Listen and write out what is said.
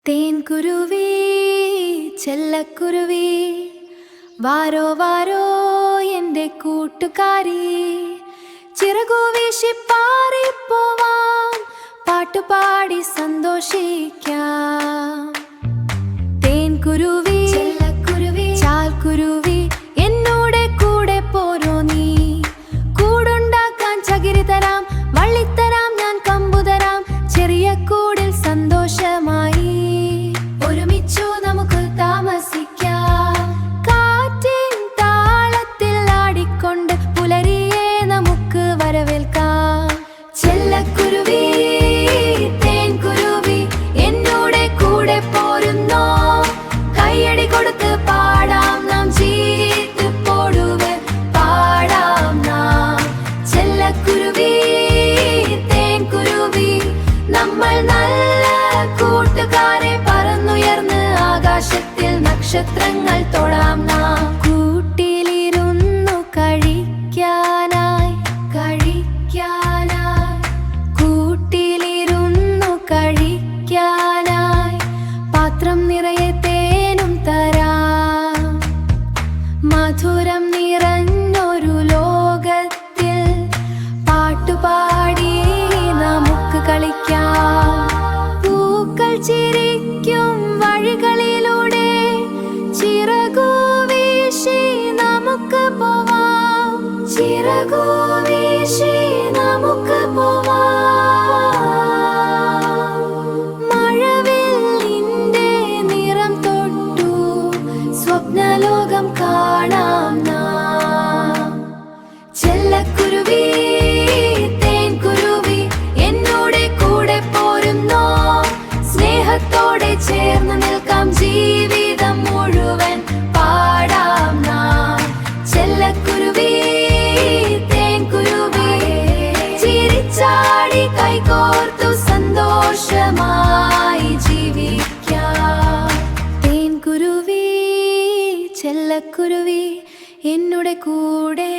തേൻകുരുവി ചെല്ലക്കുരുവി വാരോ വാരോ എൻ്റെ കൂട്ടുകാരി, ചിറകു വീശി പാറിപ്പോവാം, പാട്ടുപാടി സന്തോഷിക്കാം. തേൻകുരുവി ചെല്ലക്കുരുവി ചാൽക്കുരുവി എന്നോടെ കൂടെ പോരോ നീ, കൂടുണ്ടാക്കാൻ ചകിരി തരാം, വള്ളിത്തരാം, ഞാൻ കമ്പുതരാം, ചെറിയ കൂടിൽ സന്തോഷമായി ഒരുമിച്ചു നമുക്ക് താമസിക്കാം. കാറ്റിൻ താളത്തിൽ ആടിക്കൊണ്ട് പുലരിയെ നമുക്ക് വരവേൽക്കാം. ചെല്ലക്കുരുവി തേൻകുരുവി എന്നോടെ കൂടെ പോരുന്നോ, കയ്യടി കൊടുത്ത് പാടാം നാം, ചീത്ത് പോടുവെ പാടാം നാം. ചെല്ലക്കുരുവി തേൻകുരുവി നമ്മൾ നല്ല കൂട്ടുകാരെ, പറന്നുയർന്ന് ആകാശത്തിൽ നക്ഷത്രങ്ങൾ തൊടാം നാം. കൂട്ടിലിരുന്നു കഴിക്കാനായി കൂട്ടിലിരുന്നു കഴിക്കാനായി പാത്രം നിറയെ തേനും തരാം. മധുരം നിറഞ്ഞൊരു ലോകത്തിൽ പാട്ടുപാടി നമുക്ക് കളിക്കാം. പൂക്കൾ ചിരിക്കും വഴികളിലൂടെ ചിറകു വീശി നമുക്ക് പോവാം, ചിറകു വീശി നമുക്ക് പോവാം. മഴവില്ലിന്റെ നിറം തൊട്ടു സ്വപ്നലോകം കാണാം നാം. ചെല്ലക്കുരുവി തേൻകുരുവി എന്നോടെ കൂടെ പോരുന്നോ, സ്നേഹത്തോടെ ചേർന്ന് നിൽക്കാം, ജീവിതം മുഴുവൻ പാടാം നാം. ചെല്ലക്കുരുവി തേൻകുരുവി ചിരിച്ചാടി കൈകോർത്തു സന്തോഷമായി ജീവിക്കാം. തേൻകുരുവി ചെല്ലക്കുരുവി എന്നോടെ കൂടെ